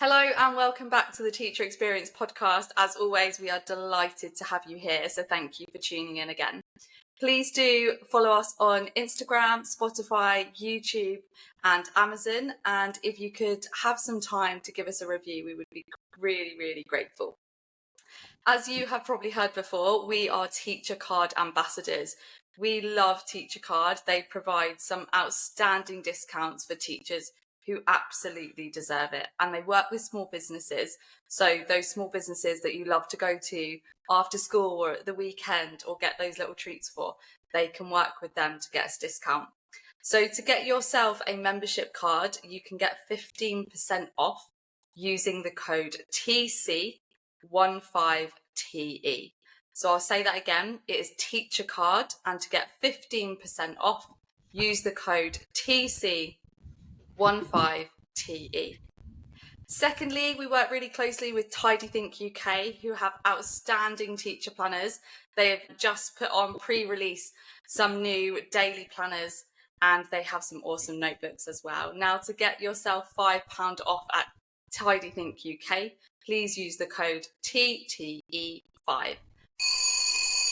Hello and welcome back to the Teacher Experience podcast. As always, we are delighted to have you here, so thank you for tuning in again. Please do follow us on Instagram, Spotify, YouTube and Amazon, and if you could have some time to give us a review, we would be really, really grateful. As you have probably heard before, we are Teacher Card ambassadors. We love Teacher Card. They provide some outstanding discounts for teachers who absolutely deserve it. And they work with small businesses. So those small businesses that you love to go to after school or at the weekend or get those little treats for, they can work with them to get a discount. So to get yourself a membership card, you can get 15% off using the code TC15TE. So I'll say that again, it is Teacher Card, and to get 15% off, use the code TC15TE. Secondly, we work really closely with TidyThink UK, who have outstanding teacher planners. They have just put on pre-release some new daily planners, and they have some awesome notebooks as well. Now, to get yourself £5 off at TidyThink UK, please use the code TTE5.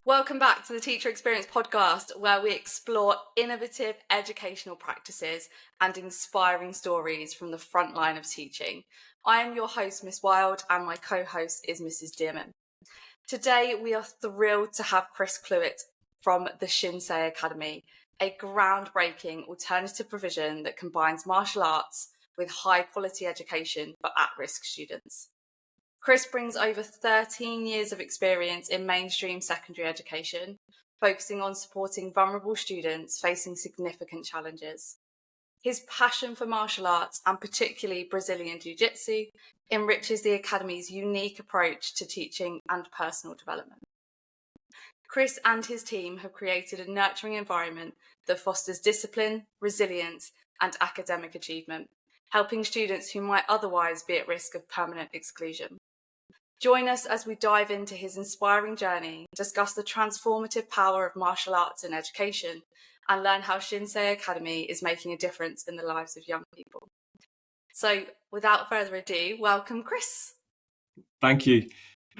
Welcome back to the Teacher Experience podcast, where we explore innovative educational practices and inspiring stories from the front line of teaching. I am your host, Miss Wild, and my co-host is Mrs. Dearman. Today, we are thrilled to have Chris Cluitt from the Shinsei Academy, a groundbreaking alternative provision that combines martial arts with high-quality education for at-risk students. Chris brings over 13 years of experience in mainstream secondary education, focusing on supporting vulnerable students facing significant challenges. His passion for martial arts, and particularly Brazilian Jiu-Jitsu, enriches the Academy's unique approach to teaching and personal development. Chris and his team have created a nurturing environment that fosters discipline, resilience, and academic achievement, helping students who might otherwise be at risk of permanent exclusion. Join us as we dive into his inspiring journey, discuss the transformative power of martial arts in education, and learn how Shinsei Academy is making a difference in the lives of young people. So, without further ado, welcome, Chris. Thank you.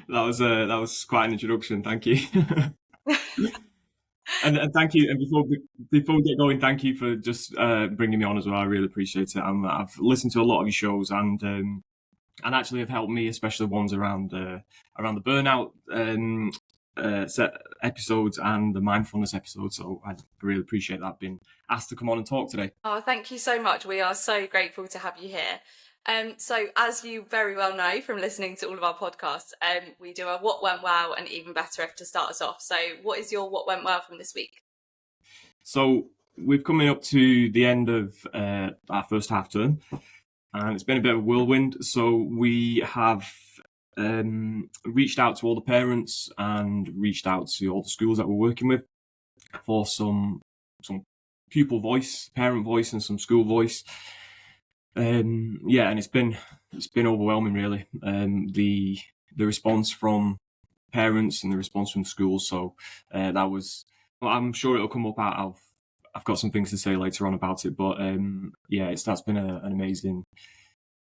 That was quite an introduction. Thank you. and thank you. And before we get going, thank you for just bringing me on as well. I really appreciate it. I've listened to a lot of your shows and actually have helped me, especially ones around the burnout set episodes and the mindfulness episodes. So I really appreciate that being asked to come on and talk today. Oh, thank you so much. We are so grateful to have you here. So as you very well know from listening to all of our podcasts, we do a what went well and even better if to start us off. So what is your what went well from this week? So we're coming up to the end of our first half term, and it's been a bit of a whirlwind. So we have reached out to all the parents and reached out to all the schools that we're working with for some pupil voice, parent voice, and some school voice. And it's been overwhelming, really. The response from parents and the response from schools. So that was. Well, I'm sure it'll come up out of. I've got some things to say later on about it, but that's been an amazing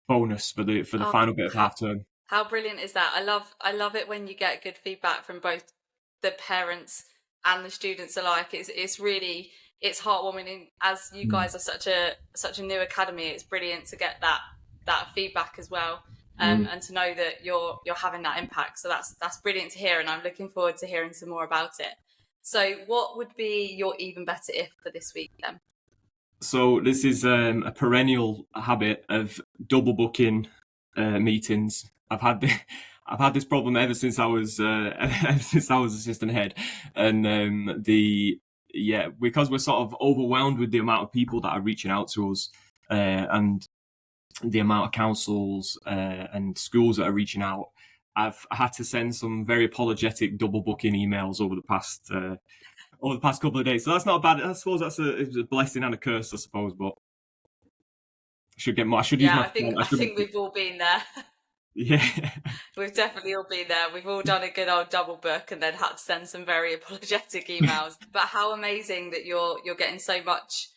bonus for the final bit of half term. How brilliant is that? I love it when you get good feedback from both the parents and the students alike. It's really heartwarming, and as you guys are such a new academy, it's brilliant to get that feedback as well, and to know that you're having that impact. So that's brilliant to hear, and I'm looking forward to hearing some more about it. So what would be your even better if for this week then? So this is a perennial habit of double booking meetings. I've had this problem ever since I was assistant head, and because we're sort of overwhelmed with the amount of people that are reaching out to us, and the amount of councils and schools that are reaching out, I've had to send some very apologetic double booking emails over the past couple of days. So that's not bad. I suppose that's a blessing and a curse, I suppose. But I should get more. I think we've all been there. Yeah, we've definitely all been there. We've all done a good old double book and then had to send some very apologetic emails. But how amazing that you're getting so much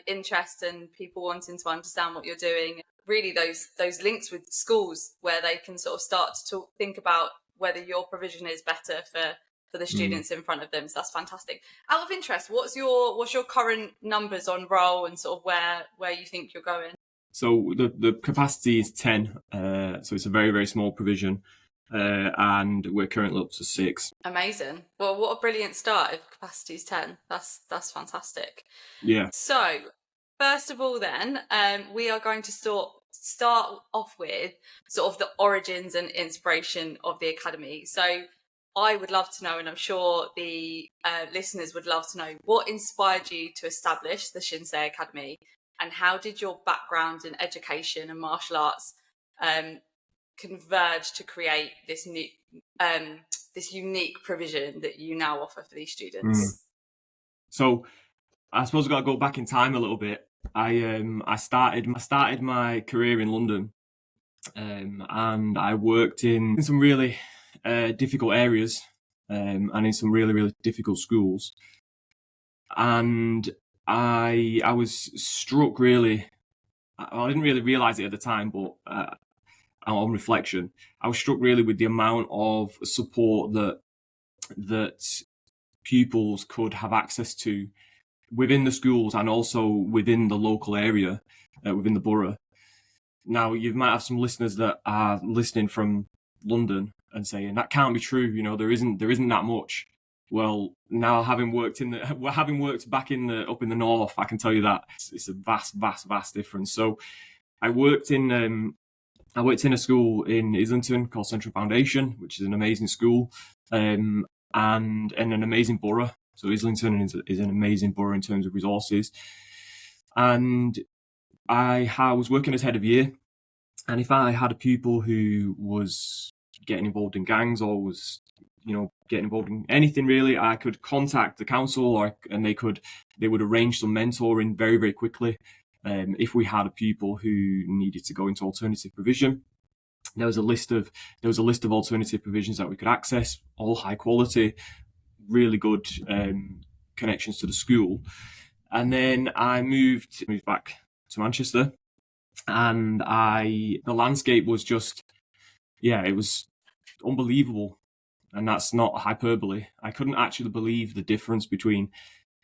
interest and people wanting to understand what you're doing. really those links with schools where they can sort of start to think about whether your provision is better for the students in front of them. So that's fantastic. Out of interest, what's your current numbers on roll and sort of where you think you're going? So the capacity is 10, so it's a very, very small provision, and we're currently up to 6. Amazing. Well, what a brilliant start if capacity is 10. That's fantastic. Yeah. So, first of all then, we are going to start off with sort of the origins and inspiration of the Academy. So, I would love to know, and I'm sure the listeners would love to know, what inspired you to establish the Shinsei Academy, and how did your background in education and martial arts converge to create this new this unique provision that you now offer for these students? So I suppose I've got to go back in time a little bit. I started my career in London, and I worked in some really difficult areas, and in some really, really difficult schools. And I was struck really. I didn't really realise it at the time, but on reflection, I was struck really with the amount of support that pupils could have access to within the schools and also within the local area, within the borough. Now, you might have some listeners that are listening from London and saying that can't be true. You know, there isn't that much. Well, now having worked back up in the north, I can tell you that it's a vast difference. So, I worked in a school in Islington called Central Foundation, which is an amazing school, and an amazing borough. So Islington is an amazing borough in terms of resources. And I was working as head of year, and if I had a pupil who was getting involved in gangs or was, getting involved in anything really, I could contact the council, and they would arrange some mentoring very, very quickly. If we had a pupil who needed to go into alternative provision, there was a list of alternative provisions that we could access, all high quality, really good connections to the school. And then I moved back to Manchester, and the landscape was just, it was unbelievable. And that's not hyperbole. I couldn't actually believe the difference between,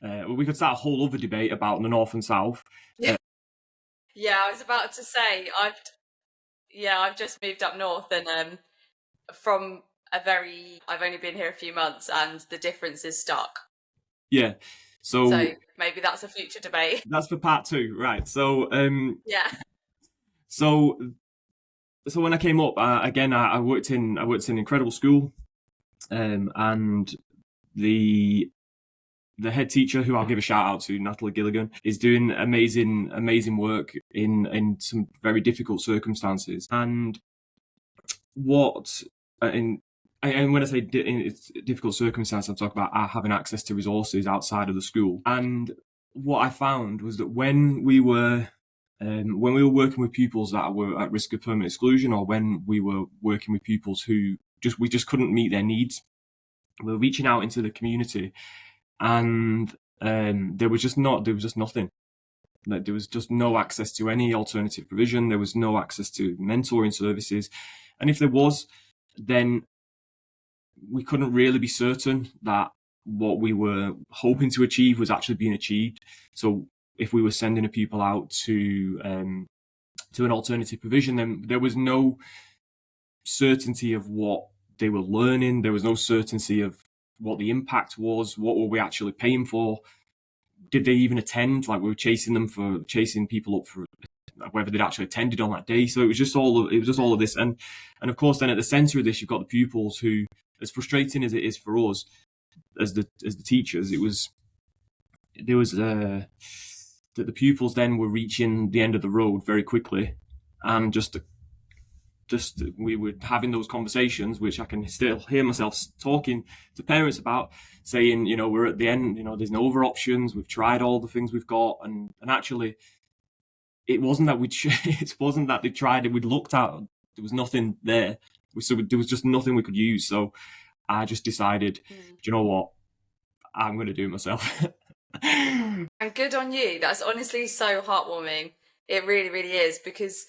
we could start a whole other debate about the north and south. Yeah, I was about to say, I've just moved up north, and I've only been here a few months, and the difference is stark. Yeah. So maybe that's a future debate. That's for part 2, right? So yeah. So when I came up, again, I worked in an incredible school, and the head teacher, who I'll give a shout out to, Natalie Gilligan, is doing amazing work in some very difficult circumstances. And and when I say it's difficult circumstances, I'm talking about having access to resources outside of the school. And what I found was that when we were working with pupils that were at risk of permanent exclusion, or when we were working with pupils who we just couldn't meet their needs, we were reaching out into the community, and there was just nothing. Like, there was just no access to any alternative provision. There was no access to mentoring services, and if there was, then we couldn't really be certain that what we were hoping to achieve was actually being achieved. So if we were sending a pupil out to an alternative provision, then there was no certainty of what they were learning. There was no certainty of what the impact was. What were we actually paying for? Did they even attend? Like, we were chasing people up for whether they'd actually attended on that day. So it was just all of this, and of course, then at the centre of this, you've got the pupils who, as frustrating as it is for us as the teachers, that the pupils then were reaching the end of the road very quickly, and just we were having those conversations, which I can still hear myself talking to parents about, saying, we're at the end, there's no other options, we've tried all the things we've got, and actually it wasn't that they tried it, we'd looked at, there was nothing there. So there was just nothing we could use. So I just decided, do you know what? I'm going to do it myself. And good on you. That's honestly so heartwarming. It really, really is, because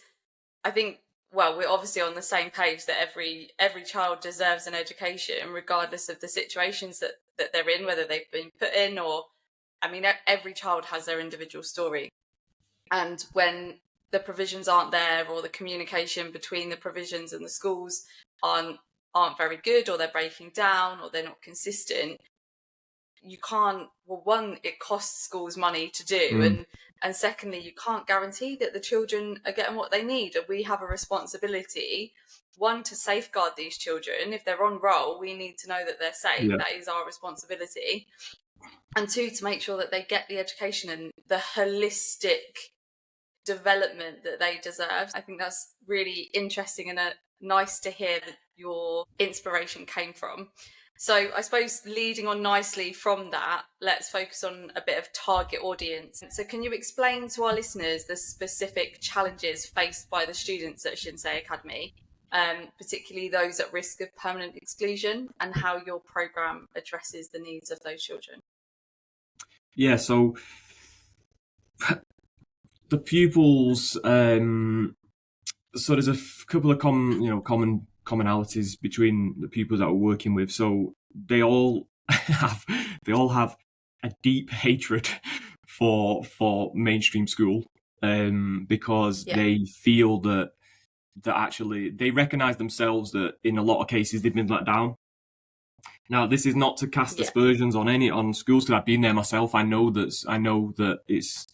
I think, well, we're obviously on the same page that every child deserves an education, regardless of the situations that they're in, whether they've been put in or, I mean, every child has their individual story. And when the provisions aren't there, or the communication between the provisions and the schools aren't very good, or they're breaking down, or they're not consistent, you can't, well, one, it costs schools money to do, and secondly, you can't guarantee that the children are getting what they need. And we have a responsibility, one, to safeguard these children. If they're on roll, we need to know that they're safe. Yeah. That is our responsibility. And two, to make sure that they get the education and the holistic development that they deserve. I think that's really interesting and nice to hear that your inspiration came from. So I suppose leading on nicely from that, let's focus on a bit of target audience. So can you explain to our listeners the specific challenges faced by the students at Shinsei Academy, particularly those at risk of permanent exclusion, and how your programme addresses the needs of those children? Yeah, so the pupils, so there's a couple of common commonalities between the pupils that we're working with. So they all have a deep hatred for mainstream school, because they feel that actually they recognise themselves that in a lot of cases they've been let down. Now, this is not to cast aspersions on schools, because I've been there myself. I know that it's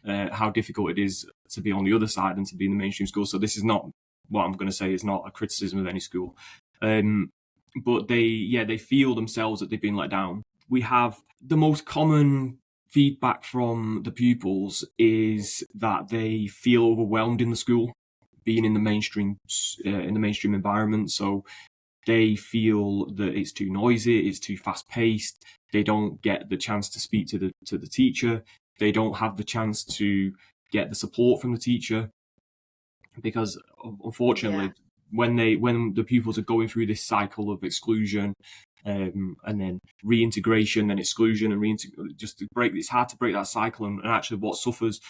how difficult it is to be on the other side and to be in the mainstream school. So this is not what I'm going to say is not a criticism of any school. But they feel themselves that they've been let down. We have the most common feedback from the pupils is that they feel overwhelmed in the school, being in the mainstream environment. So they feel that it's too noisy, it's too fast paced. They don't get the chance to speak to the teacher. They don't have the chance to get the support from the teacher, because unfortunately, when the pupils are going through this cycle of exclusion, and then reintegration, then exclusion and it's hard to break that cycle. And actually, what suffers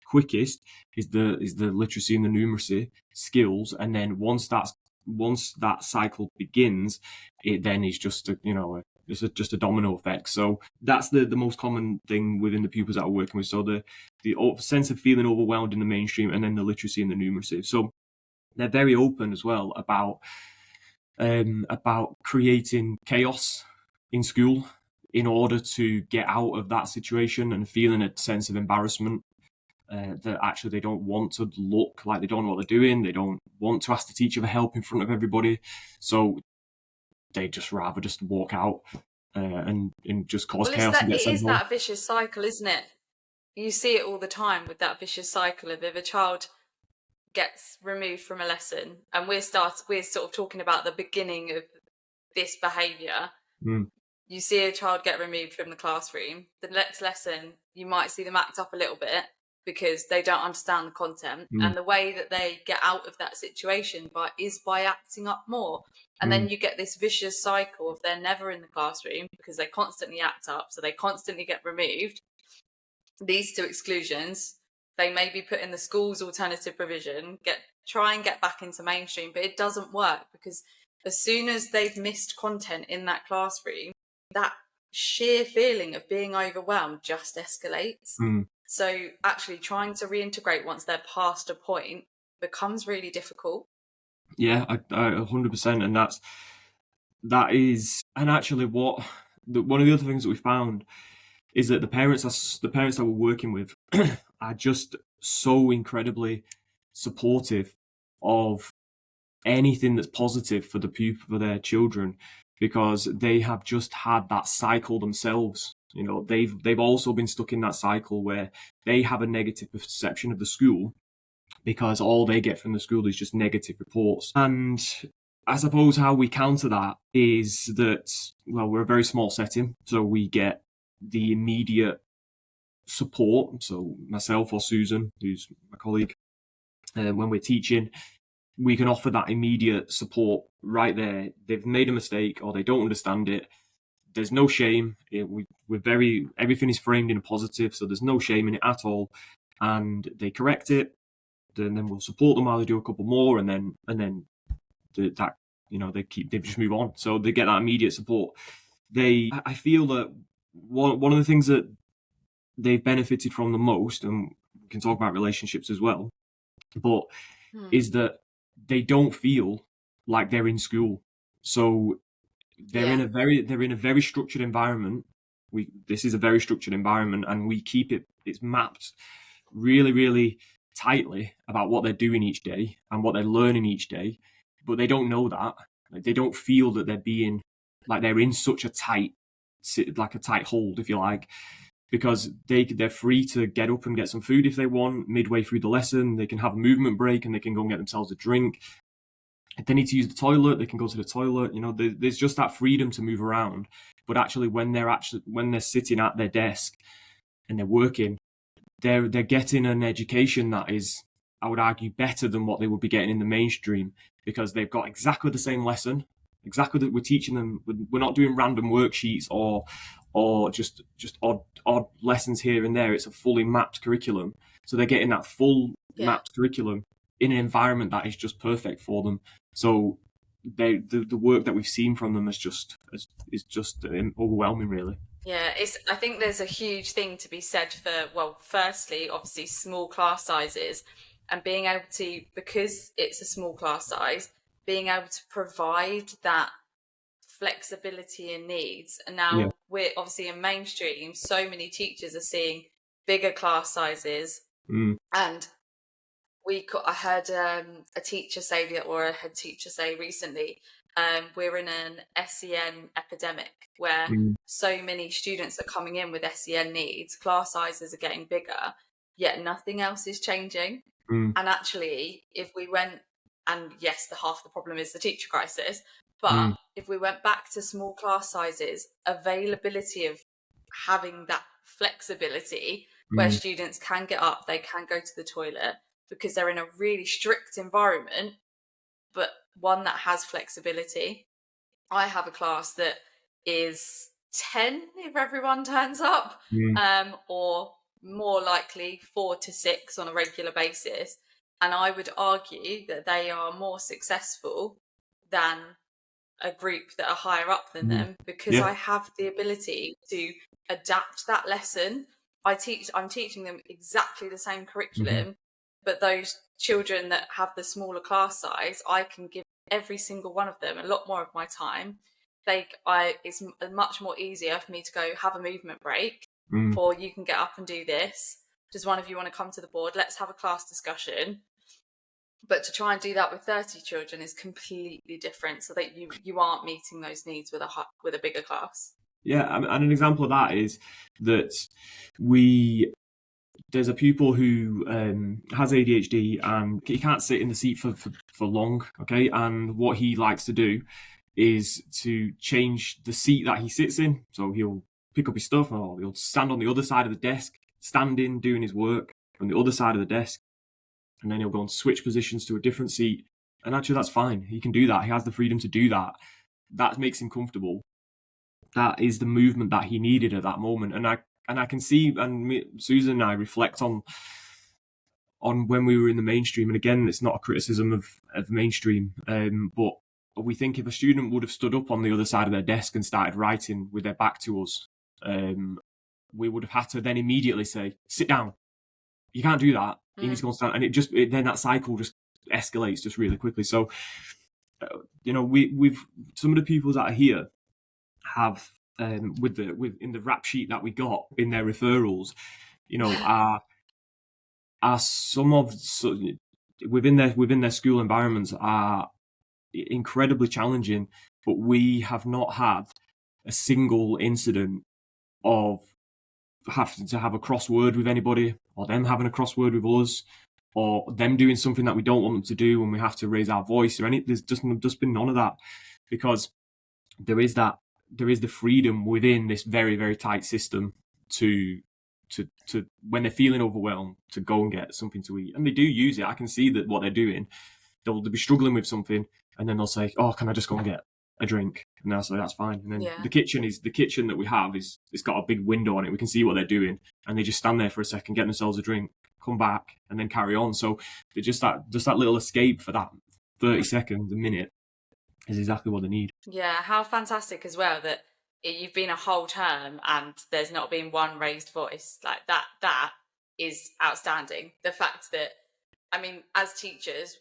quickest is the literacy and the numeracy skills. And then once that cycle begins, it then is just just a domino effect. So that's the most common thing within the pupils that we're working with. So the sense of feeling overwhelmed in the mainstream, and then the literacy and the numeracy. So they're very open as well about creating chaos in school in order to get out of that situation, and feeling a sense of embarrassment. That actually they don't want to look like they don't know what they're doing. They don't want to ask the teacher for help in front of everybody. So they just rather just walk out and just cause chaos and get sent home. It is that vicious cycle, isn't it? You see it all the time with that vicious cycle of, if a child gets removed from a lesson, and we're sort of talking about the beginning of this behaviour. You see a child get removed from the classroom, the next lesson you might see them act up a little bit because they don't understand the content, and the way that they get out of that situation is by acting up more. And then you get this vicious cycle of they're never in the classroom because they constantly act up, so they constantly get removed, leads to exclusions. They may be put in the school's alternative provision, try and get back into mainstream, but it doesn't work, because as soon as they've missed content in that classroom, that sheer feeling of being overwhelmed just escalates. So actually trying to reintegrate once they're past a point becomes really difficult. Yeah, I 100%. And that is, and actually one of the other things that we found is that the parents that we're working with are just so incredibly supportive of anything that's positive for for their children, because they have just had that cycle themselves. They've also been stuck in that cycle where they have a negative perception of the school, because all they get from the school is just negative reports. And I suppose how we counter that is that, well, we're a very small setting, so we get the immediate support. So myself or Susan, who's my colleague, when we're teaching, we can offer that immediate support right there. They've made a mistake or they don't understand it. There's no shame. Everything is framed in a positive, so there's no shame in it at all. And they correct it. then we'll support them while they do a couple more, and then that, you know, they just move on. So they get that immediate support. I feel that one of the things that they've benefited from the most, and we can talk about relationships as well, but is that they don't feel like they're in school. So they're in a very structured environment. This is a very structured environment, and we keep it's mapped really, really tightly about what they're doing each day and what they're learning each day. But they don't know that. Like, they don't feel that they're being, like, they're in such a tight hold, if you like, because they're free to get up and get some food if they want midway through the lesson. They can have a movement break and they can go and get themselves a drink. If they need to use the toilet, they can go to the toilet. You know, there's just that freedom to move around. But actually, when they're sitting at their desk and they're working, they're getting an education that is, I would argue, better than what they would be getting in the mainstream, because they've got exactly the same lesson, exactly that we're teaching them. We're not doing random worksheets or just odd lessons here and there. It's a fully mapped curriculum. So they're getting that full mapped curriculum in an environment that is just perfect for them. So the work that we've seen from them is just overwhelming, really. Yeah, I think there's a huge thing to be said for, well, firstly, obviously small class sizes, and being able to, because it's a small class size, being able to provide that flexibility and needs. And now we're obviously in mainstream, so many teachers are seeing bigger class sizes. And I heard a teacher say that, or a head teacher say recently, we're in an SEN epidemic where so many students are coming in with SEN needs, class sizes are getting bigger, yet nothing else is changing. And actually, if we went, and yes, half the problem is the teacher crisis, but if we went back to small class sizes, availability of having that flexibility where students can get up, they can go to the toilet, because they're in a really strict environment, but one that has flexibility. I have a class that is 10 if everyone turns up, or more likely 4 to 6 on a regular basis. And I would argue that they are more successful than a group that are higher up than them, because I have the ability to adapt that lesson. I'm teaching them exactly the same curriculum, but those children that have the smaller class size, I can give every single one of them a lot more of my time. It's much more easier for me to go have a movement break, or you can get up and do this. Does one of you want to come to the board? Let's have a class discussion. But to try and do that with 30 children is completely different, so that you aren't meeting those needs with a bigger class. Yeah, and an example of that is that there's a pupil who has ADHD, and he can't sit in the seat for long, okay? And what he likes to do is to change the seat that he sits in. So he'll pick up his stuff, or he'll stand on the other side of the desk, standing, doing his work from the other side of the desk. And then he'll go and switch positions to a different seat. And actually, that's fine. He can do that. He has the freedom to do that. That makes him comfortable. That is the movement that he needed at that moment. And I can see, and Susan and I reflect on when we were in the mainstream. And again, it's not a criticism of mainstream, but we think if a student would have stood up on the other side of their desk and started writing with their back to us, we would have had to then immediately say, sit down. You can't do that. You need to go and stand. And then that cycle just escalates just really quickly. So, we've some of the pupils that are here have, in the rap sheet that we got in their referrals, are within their school environments are incredibly challenging, but we have not had a single incident of having to have a crossword with anybody, or them having a crossword with us, or them doing something that we don't want them to do when we have to raise our voice, or there's just been none of that, because there is the freedom within this very, very tight system to when they're feeling overwhelmed, to go and get something to eat. And they do use it. I can see that what they're doing. They'll be struggling with something, and then they'll say, "Oh, can I just go and get a drink?" And I'll say, "That's fine." And then the kitchen that we have it's got a big window on it. We can see what they're doing, and they just stand there for a second, get themselves a drink, come back, and then carry on. So just that little escape for that 30 seconds, a minute, is exactly what they need. Yeah, how fantastic as well that you've been a whole term and there's not been one raised voice. Like that is outstanding. The fact that, I mean, as teachers,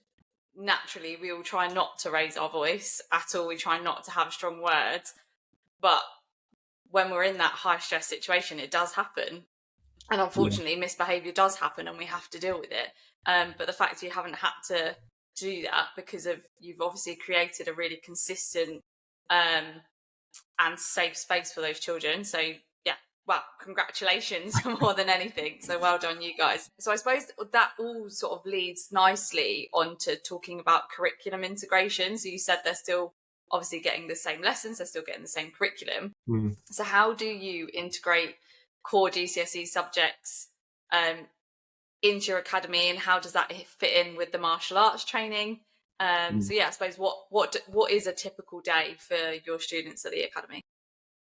naturally we all try not to raise our voice at all. We try not to have strong words, but when we're in that high stress situation, it does happen. And unfortunately, misbehavior does happen and we have to deal with it. But the fact you haven't had to do that because of, you've obviously created a really consistent and safe space for those children. So yeah, well, congratulations more than anything. So well done, you guys. So I suppose that all sort of leads nicely onto talking about curriculum integration. So you said they're still obviously getting the same lessons, they're still getting the same curriculum. So how do you integrate core GCSE subjects into your academy, and how does that fit in with the martial arts training? So yeah, I suppose what is a typical day for your students at the academy?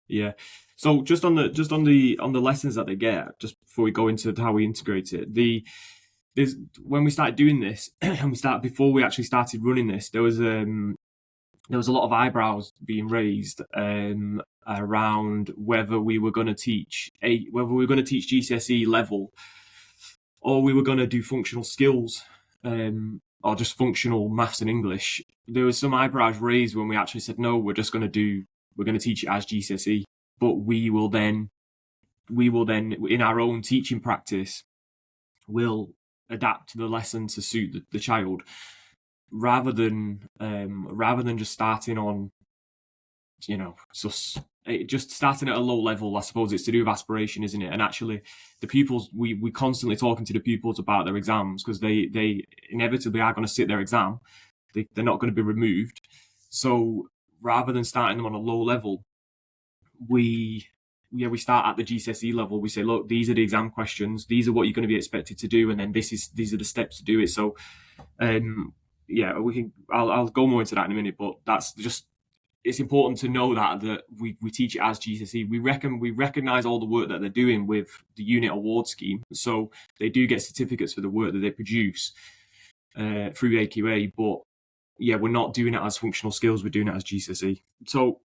Yeah. So just on the lessons that they get, just before we go into how we integrate it, there's when we started doing this, and before we actually started running this, there was a lot of eyebrows being raised around whether we were going to teach GCSE level, or we were going to do functional skills, or just functional maths and English. There was some eyebrows raised when we actually said, no, we're going to teach it as GCSE, but we will then in our own teaching practice will adapt the lesson to suit the child, rather than just starting on, just starting at a low level. I suppose it's to do with aspiration, isn't it? And actually, the pupils, we constantly talking to the pupils about their exams, because they inevitably are going to sit their exam. They're not going to be removed. So rather than starting them on a low level, we start at the GCSE level. We say, look, these are the exam questions. These are what you're going to be expected to do, and then these are the steps to do it. So, I'll go more into that in a minute. But that's just, it's important to know that we teach it as GCSE. We recognise all the work that they're doing with the unit award scheme. So they do get certificates for the work that they produce through AQA. But yeah, we're not doing it as functional skills. We're doing it as GCSE. So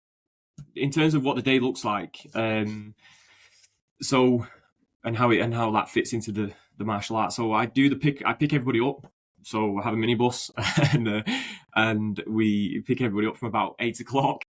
in terms of what the day looks like, and how that fits into the martial arts. So I pick everybody up. So I have a minibus, and we pick everybody up from about 8 o'clock.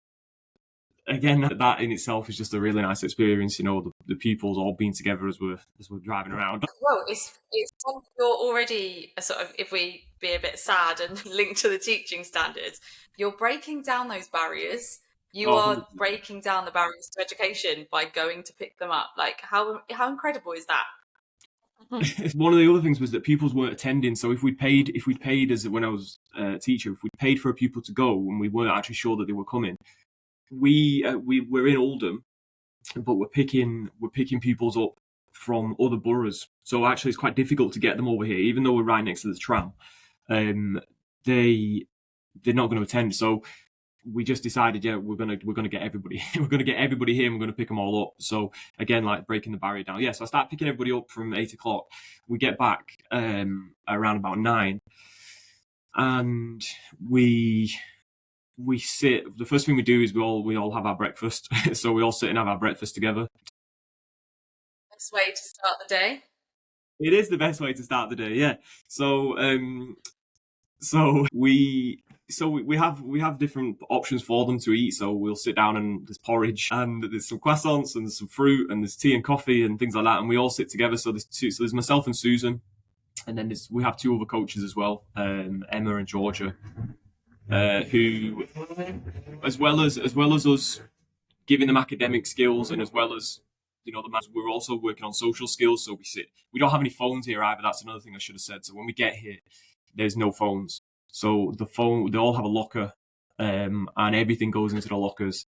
Again, that in itself is just a really nice experience. The pupils all being together as we're driving around. Well, it's you're already a sort of, if we be a bit sad and linked to the teaching standards, you're breaking down those barriers. You are 100%. breaking down the barriers to education by going to pick them up. Like how incredible is that? One of the other things was that pupils weren't attending. So if we'd paid as when I was a teacher, if we paid for a pupil to go and we weren't actually sure that they were coming, we're in Oldham, but we're picking pupils up from other boroughs. So actually, it's quite difficult to get them over here, even though we're right next to the tram. They're not going to attend. So we just decided, we're gonna get everybody. We're gonna get everybody here, and we're gonna pick them all up. So again, like breaking the barrier down. So I start picking everybody up from 8 o'clock. We get back around about 9, and we sit. The first thing we do is we all have our breakfast. So we all sit and have our breakfast together. Best way to start the day. It is the best way to start the day. Yeah. So we have different options for them to eat. So we'll sit down, and there's porridge, and there's some croissants, and there's some fruit, and there's tea and coffee and things like that. And we all sit together. So there's myself and Susan, and then we have 2 other coaches as well, Emma and Georgia, who, as well as us giving them academic skills, and as well as we're also working on social skills. So we don't have any phones here either. That's another thing I should have said. So when we get here, there's no phones. So they all have a locker, and everything goes into the lockers.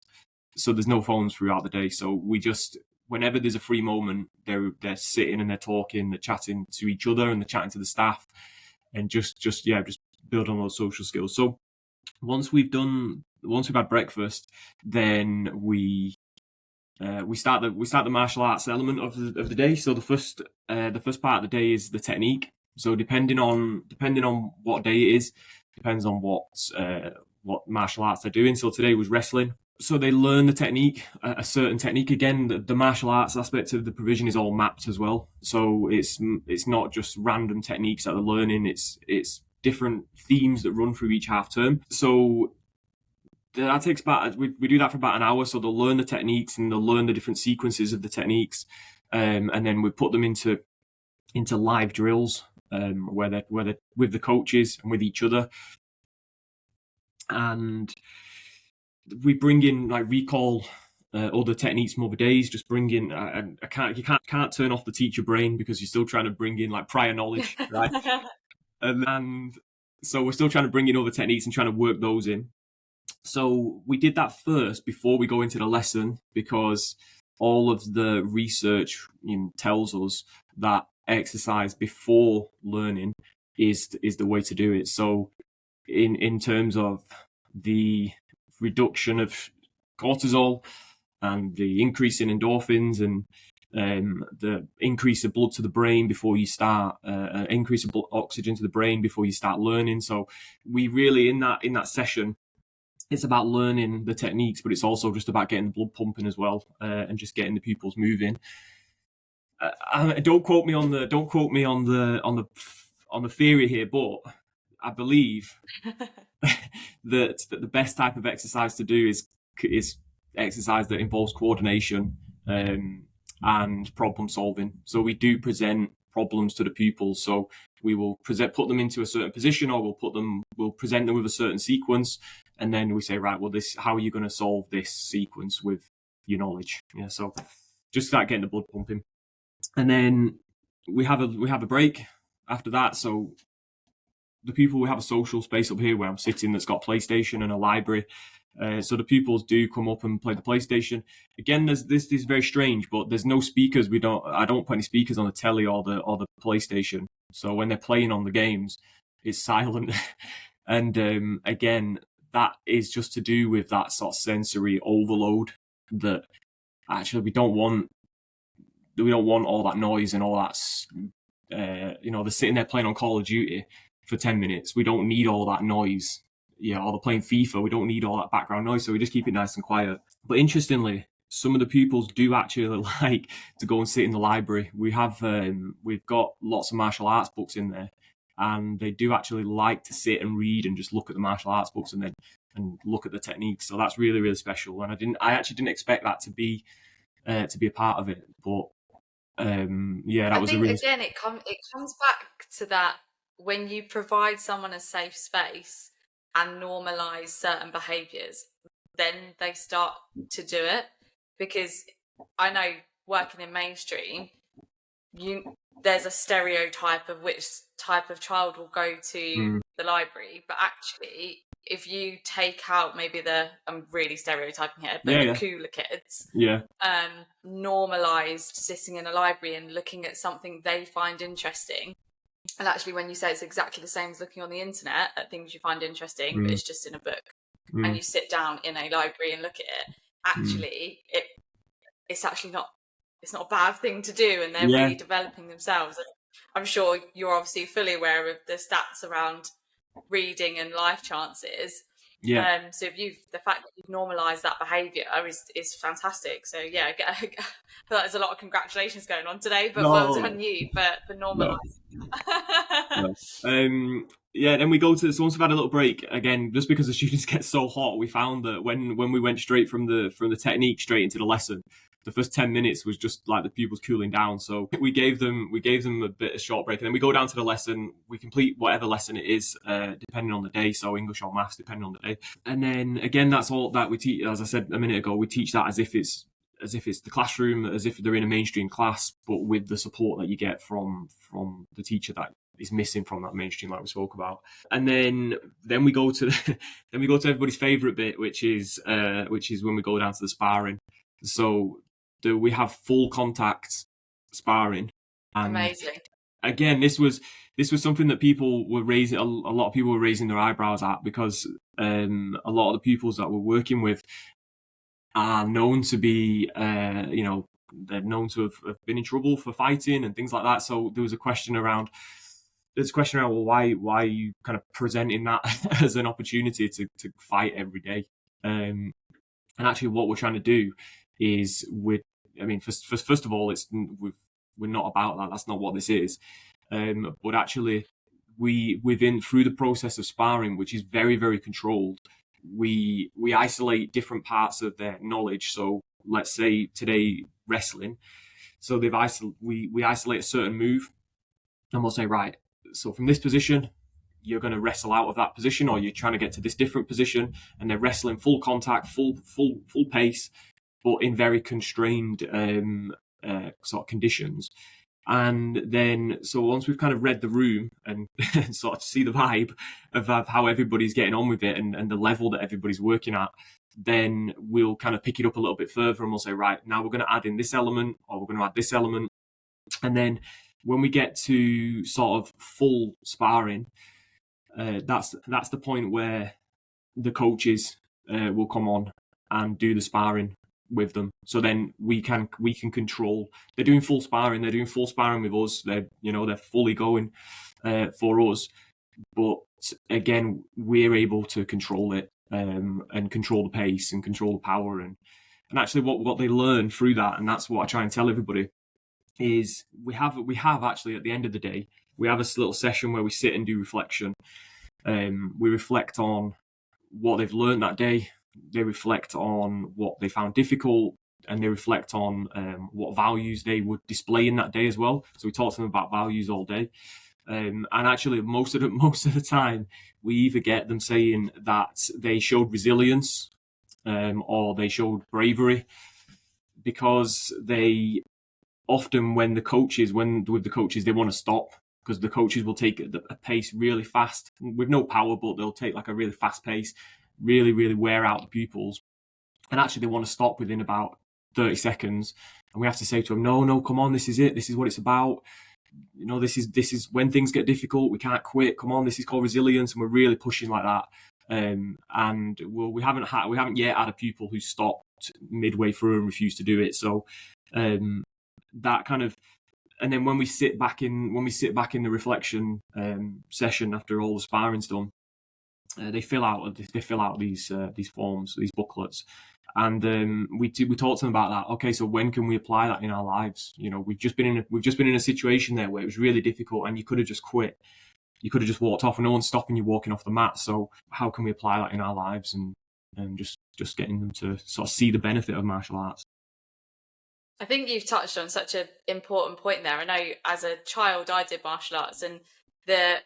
So there's no phones throughout the day. So we just, whenever there's a free moment, they're sitting and they're talking, they're chatting to each other, and they're chatting to the staff, and just build on those social skills. So once we've had breakfast, then we we start the martial arts element of the day. So the first part of the day is the technique. So depending on what day it is, depends on what martial arts they're doing. So today was wrestling. So they learn the technique, a certain technique. Again, the martial arts aspect of the provision is all mapped as well. So it's not just random techniques that they're learning. It's different themes that run through each half term. So that takes about, we do that for about an hour. So they'll learn the techniques and they'll learn the different sequences of the techniques, and then we put them into live drills, where they're with the coaches and with each other, and we bring in, like, recall other techniques from other days. Just bring in, you can't turn off the teacher brain because you're still trying to bring in like prior knowledge, right? and so we're still trying to bring in other techniques and trying to work those in. So we did that first before we go into the lesson, because all of the research tells us that exercise before learning is the way to do it. So in terms of the reduction of cortisol and the increase in endorphins and the increase of blood to the brain before you start, increase of oxygen to the brain before you start learning. So we really, in that session, it's about learning the techniques, but it's also just about getting the blood pumping as well, and just getting the pupils moving. Don't quote me on the theory here, but I believe that the best type of exercise to do is exercise that involves coordination and problem solving. So we do present problems to the pupils. So we will put them into a certain position, or we'll present them with a certain sequence, and then we say, right, well, how are you going to solve this sequence with your knowledge? Yeah, so just start getting the blood pumping, and then we have a break after that. So the people, we have a social space up here where I'm sitting that's got a PlayStation and a library. So the pupils do come up and play the PlayStation. Again, this is very strange, but there's no speakers. I don't put any speakers on the telly or the PlayStation. So when they're playing on the games, it's silent. And again, that is just to do with that sort of sensory overload that actually we don't want all that noise and all that. They're sitting there playing on Call of Duty for 10 minutes. We don't need all that noise. Yeah, or they're playing FIFA. We don't need all that background noise, so we just keep it nice and quiet. But interestingly, some of the pupils do actually like to go and sit in the library. We've got lots of martial arts books in there, and they do actually like to sit and read and just look at the martial arts books and look at the techniques. So that's really, really special. And I actually didn't expect that to be a part of it. But that was again, it comes back to that, when you provide someone a safe space and normalize certain behaviors, then they start to do it. Because I know, working in mainstream, there's a stereotype of which type of child will go to the library, but actually, if you take out maybe I'm really stereotyping here, but the cooler kids, normalized sitting in a library and looking at something they find interesting. And actually, when you say it's exactly the same as looking on the internet at things you find interesting, but it's just in a book, and you sit down in a library and look at it, actually, it's actually not a bad thing to do, and they're really developing themselves. And I'm sure you're obviously fully aware of the stats around reading and life chances. So the fact that you've normalised that behaviour is fantastic. So I feel like there's a lot of congratulations going on today, but well done you for normalising. Then we go to, so once we've had a little break, again, just because the students get so hot, we found that when we went straight from the technique straight into the lesson, the first 10 minutes was just like the pupils cooling down. So we gave them a bit of short break, and then we go down to the lesson. We complete whatever lesson it is, depending on the day. So English or maths, depending on the day. And then again, that's all that we teach. As I said a minute ago, we teach that as if it's the classroom, as if they're in a mainstream class, but with the support that you get from the teacher that is missing from that mainstream, like we spoke about. And then we go to everybody's favorite bit, which is when we go down to the sparring. So we have full contact sparring. And amazing. Again, this was something that people were raising. A lot of people were raising their eyebrows at, because a lot of the pupils that we're working with, are known to be, they're known to have been in trouble for fighting and things like that. So there was a question around, well, why are you kind of presenting that as an opportunity to fight every day? And actually, what we're trying to do is, first of all, we're not about that. That's not what this is. But actually, through the process of sparring, which is very, very controlled, we isolate different parts of their knowledge. So let's say today wrestling. So we isolate a certain move, and we'll say, right, so from this position, you're going to wrestle out of that position, or you're trying to get to this different position, and they're wrestling full contact, full pace, but in very constrained sort of conditions. And then, so once we've kind of read the room and sort of see the vibe of how everybody's getting on with it and the level that everybody's working at, then we'll kind of pick it up a little bit further, and we'll say, right, now we're going to add in this element, or we're going to add this element. And then when we get to sort of full sparring, that's the point where the coaches will come on and do the sparring with them. So then we can control. They're doing full sparring. They're doing full sparring with us. They're fully going for us. But again, we're able to control it and control the pace and control the power and actually what they learn through that. And that's what I try and tell everybody is we have actually at the end of the day, we have a little session where we sit and do reflection. We reflect on what they've learned that day. They reflect on what they found difficult, and they reflect on what values they would display in that day as well. So we talk to them about values all day. And actually, most of the time, we either get them saying that they showed resilience or they showed bravery, because they often, with the coaches, they want to stop, because the coaches will take a pace really fast with no power, but they'll take like a really fast pace, really, really wear out the pupils. And actually, they want to stop within about 30 seconds. And we have to say to them, no, come on, this is it. This is what it's about. This is when things get difficult. We can't quit. Come on, this is called resilience, and we're really pushing like that. We haven't yet had a pupil who stopped midway through and refused to do it. So that kind of, and then when we sit back in the reflection session after all the sparring's done, they fill out these forms, these booklets, and we talk to them about that. Okay, so when can we apply that in our lives? We've just been in a situation there where it was really difficult, and you could have just quit. You could have just walked off, and no one's stopping you walking off the mat. So how can we apply that in our lives, and just getting them to sort of see the benefit of martial arts? I think you've touched on such an important point there. I know as a child I did martial arts, and the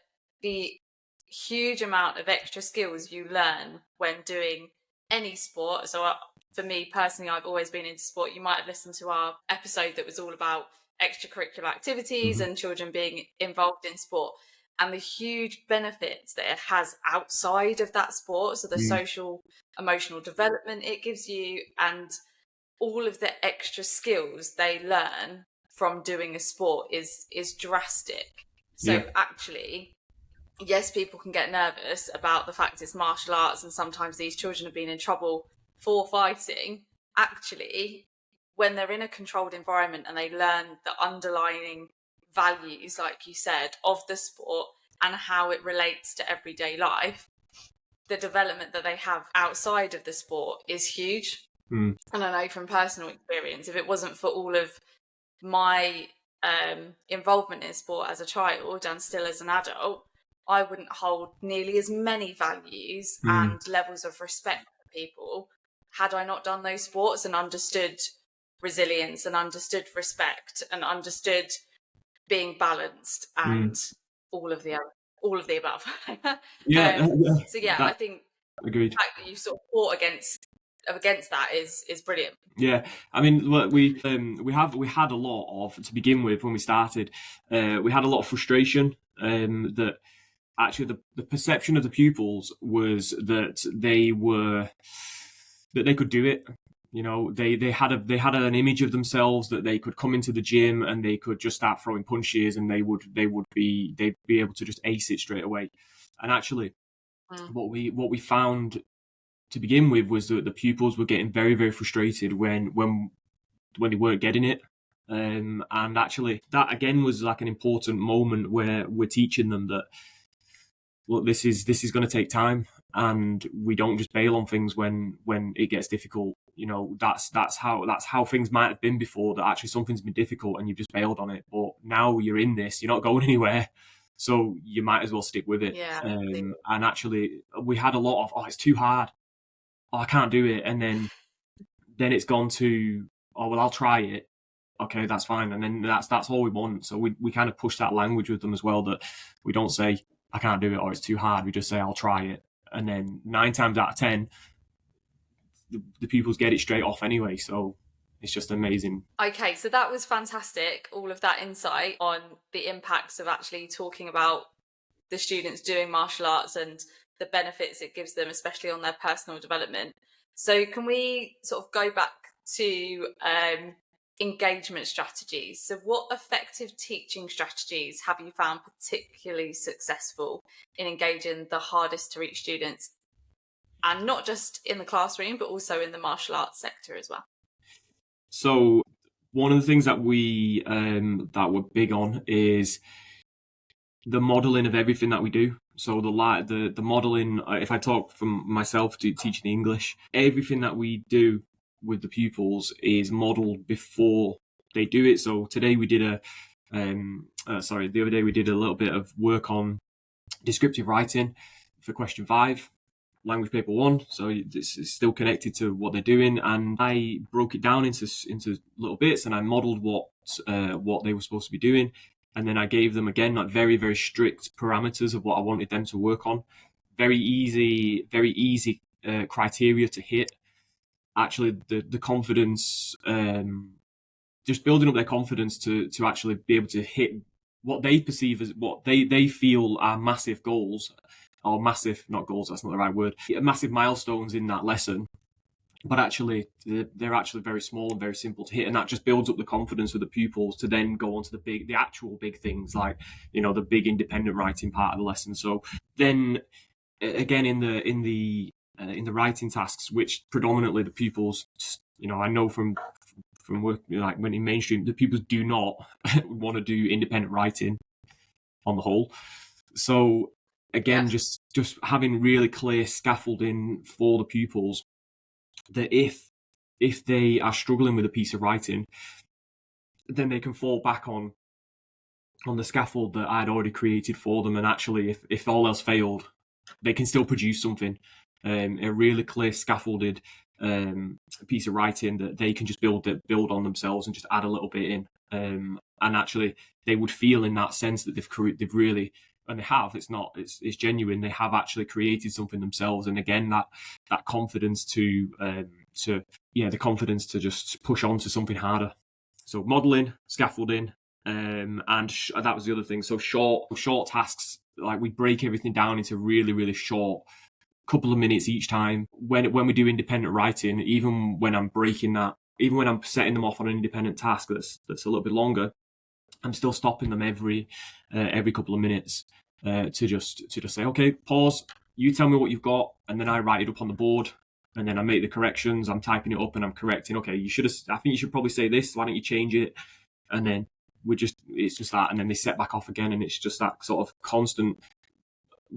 huge amount of extra skills you learn when doing any sport. So for me personally, I've always been into sport. You might have listened to our episode that was all about extracurricular activities and children being involved in sport, and the huge benefits that it has outside of that sport. So the social, emotional development it gives you, and all of the extra skills they learn from doing a sport is drastic. So actually, yes, people can get nervous about the fact it's martial arts and sometimes these children have been in trouble for fighting. Actually, when they're in a controlled environment and they learn the underlying values, like you said, of the sport and how it relates to everyday life, the development that they have outside of the sport is huge. And I know from personal experience, if it wasn't for all of my involvement in sport as a child and still as an adult, I wouldn't hold nearly as many values and levels of respect for people had I not done those sports and understood resilience and understood respect and understood being balanced and all of the above. So I think agreed. the fact that you sort of fought against that is brilliant. Yeah, I mean, look, we had a lot of, to begin with when we started, we had a lot of frustration that actually the perception of the pupils was that they could do it. They had an image of themselves that they could come into the gym and they could just start throwing punches and they'd be able to just ace it straight away. And actually, what we found to begin with was that the pupils were getting very, very frustrated when they weren't getting it. And actually, that again was like an important moment where we're teaching them that, look, this is going to take time, and we don't just bail on things when it gets difficult. You know, that's how things might have been before, that actually something's been difficult and you've just bailed on it. But now you're in this, you're not going anywhere, so you might as well stick with it. Yeah. And actually, we had a lot of, oh, it's too hard, oh, I can't do it, and then it's gone to, oh, well, I'll try it. Okay, that's fine. And then that's all we want. So we kind of push that language with them as well, that we don't say, I can't do it, or it's too hard. We just say, I'll try it. And then 9 times out of 10, the pupils get it straight off anyway. So it's just amazing. Okay, so that was fantastic, all of that insight on the impacts of actually talking about the students doing martial arts and the benefits it gives them, especially on their personal development. So can we sort of go back to engagement strategies? So what effective teaching strategies have you found particularly successful in engaging the hardest to reach students, and not just in the classroom, but also in the martial arts sector as well? So one of the things that that we're big on is the modeling of everything that we do. So the modeling, if I talk from myself to teaching English, everything that we do with the pupils is modeled before they do it. So today we did the other day we did a little bit of work on descriptive writing for question 5, language paper 1. So it's still connected to what they're doing, and I broke it down into little bits, and I modeled what they were supposed to be doing. And then I gave them, again, like very, very strict parameters of what I wanted them to work on. Very easy criteria to hit. Actually, the confidence, just building up their confidence to actually be able to hit what they perceive as, what they feel are massive goals, or massive, not goals, that's not the right word, massive milestones in that lesson. But actually, they're actually very small and very simple to hit, and that just builds up the confidence of the pupils to then go on to the actual big things, like, you know, the big independent writing part of the lesson. So then, again, in the writing tasks, which predominantly the pupils, you know, I know from work, like when in mainstream, the pupils do not want to do independent writing on the whole. So again, just having really clear scaffolding for the pupils, that if they are struggling with a piece of writing, then they can fall back on the scaffold that I'd already created for them. And actually, if all else failed, they can still produce something, a really clear scaffolded piece of writing that they can just build on themselves and just add a little bit in. And actually, they would feel in that sense that they've really, and they have, it's genuine, they have actually created something themselves. And again, that confidence the confidence to just push on to something harder. So modeling, scaffolding, and that was the other thing. So short tasks, like we break everything down into really, really short, couple of minutes each time. When we do independent writing, even when I'm setting them off on an independent task that's a little bit longer, I'm still stopping them every couple of minutes to just say, okay, pause, you tell me what you've got, and then I write it up on the board, and then I make the corrections. I'm typing it up and I'm correcting. Okay, I think you should probably say this. Why don't you change it? And then it's just that, and then they set back off again, and it's just that sort of constant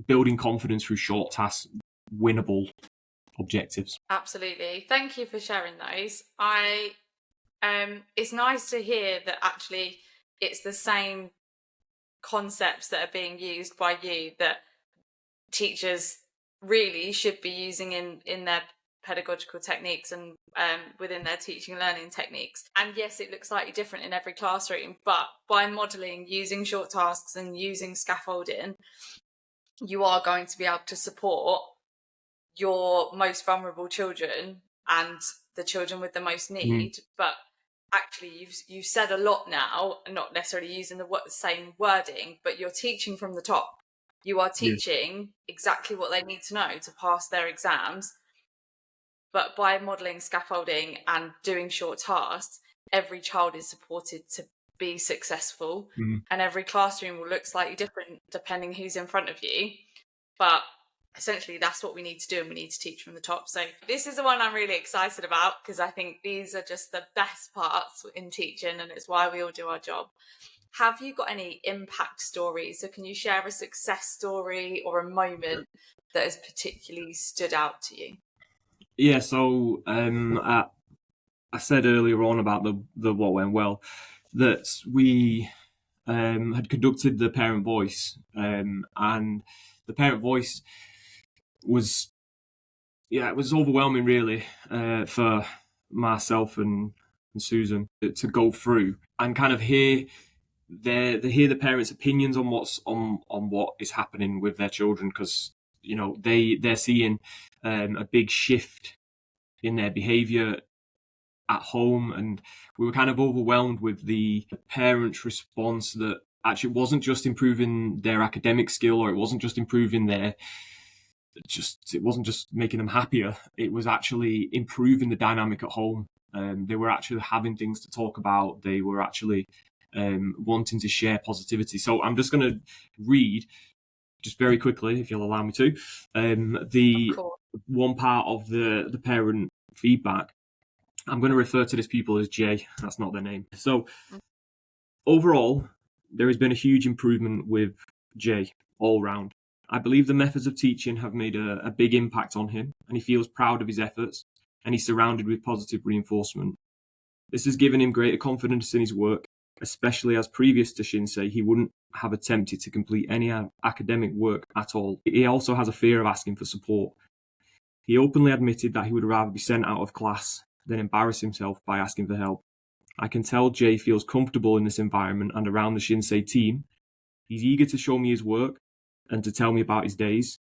building confidence through short tasks, winnable objectives. Absolutely. Thank you for sharing those. It's nice to hear that actually it's the same concepts that are being used by you that teachers really should be using in their pedagogical techniques and within their teaching and learning techniques. And yes, it looks slightly different in every classroom, but by modelling, using short tasks and using scaffolding, you are going to be able to support your most vulnerable children and the children with the most need. But actually, you've said a lot now, not necessarily using the same wording, but you're teaching from the top. You are teaching exactly what they need to know to pass their exams. But by modelling, scaffolding and doing short tasks, every child is supported to be successful. And every classroom will look slightly different depending who's in front of you. But essentially that's what we need to do, and we need to teach from the top. So this is the one I'm really excited about, because I think these are just the best parts in teaching, and it's why we all do our job. Have you got any impact stories? So can you share a success story or a moment that has particularly stood out to you? Yeah, so I said earlier on about the what went well, that we had conducted the parent voice, and the parent voice was, it was overwhelming really, for myself and Susan to go through and kind of hear the parents' opinions on what is happening with their children, because they're seeing a big shift in their behaviour at home, and we were kind of overwhelmed with the parents' response that actually wasn't just improving their academic skill, or it wasn't just improving it wasn't just making them happier, it was actually improving the dynamic at home. They were actually having things to talk about. They were actually wanting to share positivity. So I'm just going to read, just very quickly, if you'll allow me to, the one part of the parent feedback. I'm going to refer to these people as Jay. That's not their name. So overall, there has been a huge improvement with Jay all round. I believe the methods of teaching have made a big impact on him, and he feels proud of his efforts, and he's surrounded with positive reinforcement. This has given him greater confidence in his work, especially as previous to Shinsei, he wouldn't have attempted to complete any academic work at all. He also has a fear of asking for support. He openly admitted that he would rather be sent out of class than embarrass himself by asking for help. I can tell Jay feels comfortable in this environment and around the Shinsei team. He's eager to show me his work and to tell me about his days.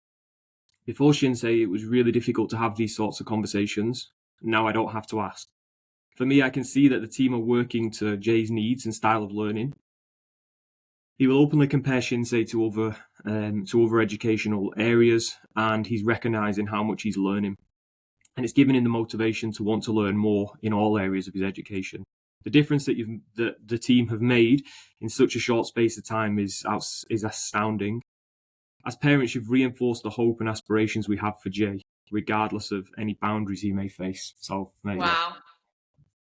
Before Shinsei, it was really difficult to have these sorts of conversations. Now I don't have to ask. For me, I can see that the team are working to Jay's needs and style of learning. He will openly compare Shinsei to other educational areas, and he's recognising how much he's learning. And it's giving him the motivation to want to learn more in all areas of his education. The difference that the team have made in such a short space of time is astounding. As parents, you've reinforced the hope and aspirations we have for Jay, regardless of any boundaries he may face. So, there you go. Wow.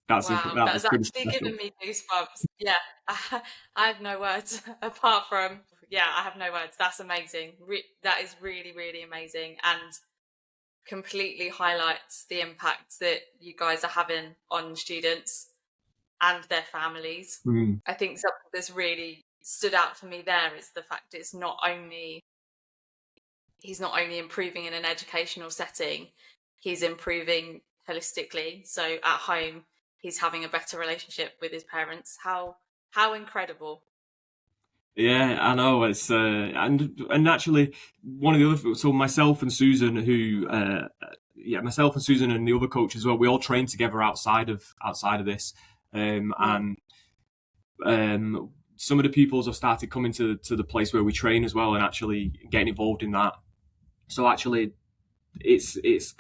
That's That's pretty actually special. given me goosebumps. Yeah, I have no words apart from, I have no words. That's amazing. That is really, really amazing, and completely highlights the impact that you guys are having on students and their families. Mm. I think something that's really stood out for me there is the fact he's not only improving in an educational setting, he's improving holistically. So at home, he's having a better relationship with his parents. How incredible. Yeah, I know. It's and actually one of the other, so myself and Susan, myself and Susan and the other coach as well, we all train together outside of this, and some of the pupils have started coming to the place where we train as well, and actually getting involved in that. So actually, it's just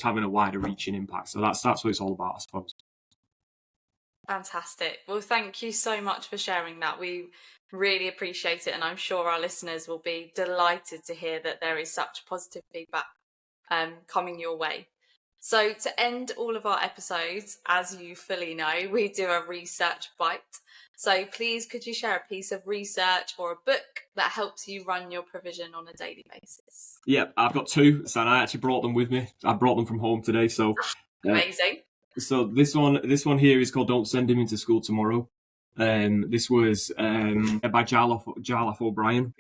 having a wider reaching impact. So that's what it's all about, I suppose. Fantastic. Well, thank you so much for sharing that. We really appreciate it, and I'm sure our listeners will be delighted to hear that there is such positive feedback coming your way. So to end all of our episodes, as you fully know, we do a research bite. So please, could you share a piece of research or a book that helps you run your provision on a daily basis? Yeah, I've got two, and I actually brought them with me. I brought them from home today. So amazing. So this one here is called "Don't Send Him into School Tomorrow." This was by Jarlath O'Brien.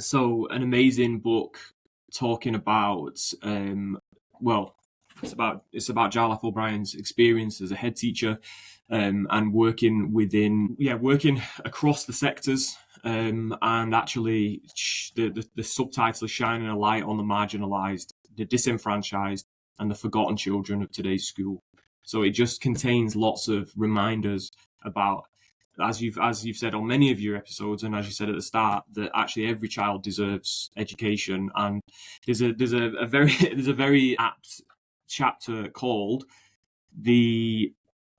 So an amazing book talking about it's about Jarlath O'Brien's experience as a head teacher, and working across the sectors, and actually the subtitle is shining a light on the marginalised, the disenfranchised, and the forgotten children of today's school. So it just contains lots of reminders about, as you've said on many of your episodes, and as you said at the start, that actually every child deserves education. And there's a very apt chapter called I'm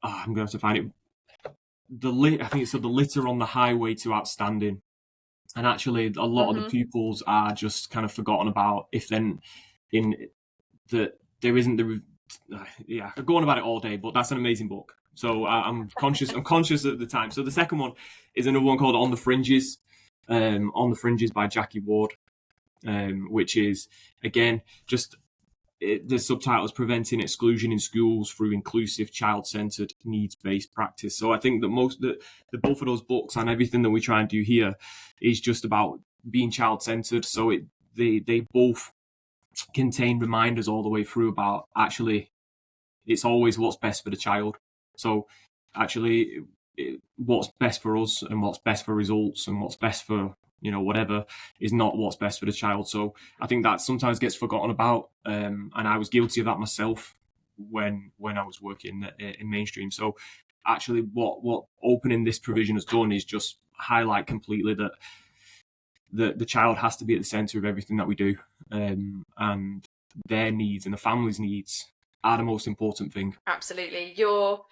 going to have to find it. I think it's the litter on the highway to outstanding. And actually, a lot of the pupils are just kind of forgotten about if then in that there isn't the yeah, I could go on about it all day, but that's an amazing book. So I'm conscious. I'm conscious at the time. So the second one is another one called On the Fringes, On the Fringes by Jackie Ward, which is again just the subtitle is Preventing Exclusion in Schools Through Inclusive, Child-Centered, Needs-Based Practice. So I think that the both of those books and everything that we try and do here is just about being child-centered. So they both contain reminders all the way through about actually it's always what's best for the child. So actually what's best for us and what's best for results and what's best for whatever is not what's best for the child. So I think that sometimes gets forgotten about, and I was guilty of that myself when I was working in mainstream. So actually what opening this provision has done is just highlight completely that the child has to be at the center of everything that we do, and their needs and the family's needs are the most important thing. Absolutely. Your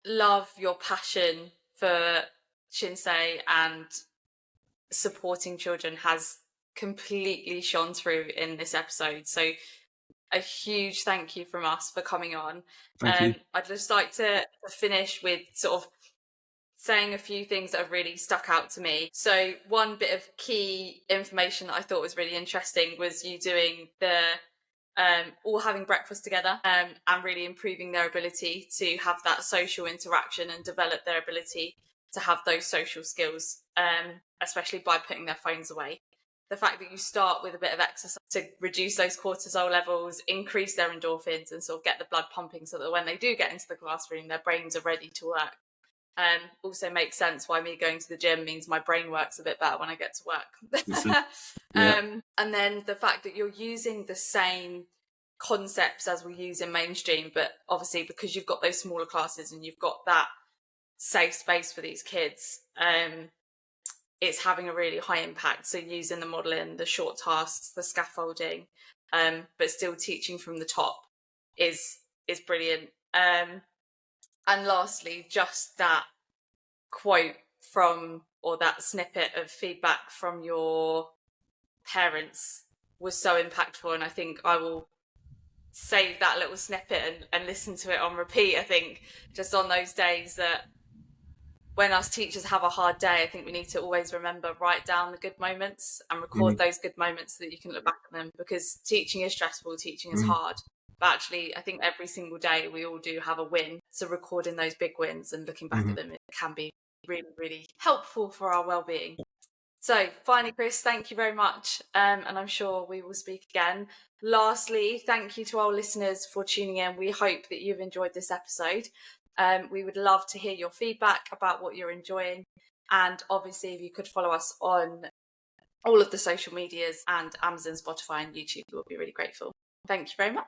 love, your passion for Shinsei and supporting children has completely shone through in this episode. So a huge thank you from us for coming on. Thank you. I'd just like to finish with sort of saying a few things that have really stuck out to me. So one bit of key information that I thought was really interesting was you doing the all having breakfast together, and really improving their ability to have that social interaction and develop their ability to have those social skills, especially by putting their phones away. The fact that you start with a bit of exercise to reduce those cortisol levels, increase their endorphins, and sort of get the blood pumping so that when they do get into the classroom, their brains are ready to work. Also makes sense why me going to the gym means my brain works a bit better when I get to work. And then the fact that you're using the same concepts as we use in mainstream, but obviously because you've got those smaller classes and you've got that safe space for these kids, it's having a really high impact. So using the modelling, the short tasks, the scaffolding, but still teaching from the top is brilliant. And lastly, just that quote from, or that snippet of feedback from your parents was so impactful. And I think I will save that little snippet and listen to it on repeat. I think just on those days that when us teachers have a hard day, I think we need to always remember, write down the good moments and record those good moments so that you can look back at them, because teaching is stressful, teaching is hard. But actually, I think every single day we all do have a win. So recording those big wins and looking back at them, it can be really, really helpful for our well-being. So finally, Chris, thank you very much. And I'm sure we will speak again. Lastly, thank you to our listeners for tuning in. We hope that you've enjoyed this episode. We would love to hear your feedback about what you're enjoying. And obviously, if you could follow us on all of the social medias and Amazon, Spotify and YouTube, we'll be really grateful. Thank you very much.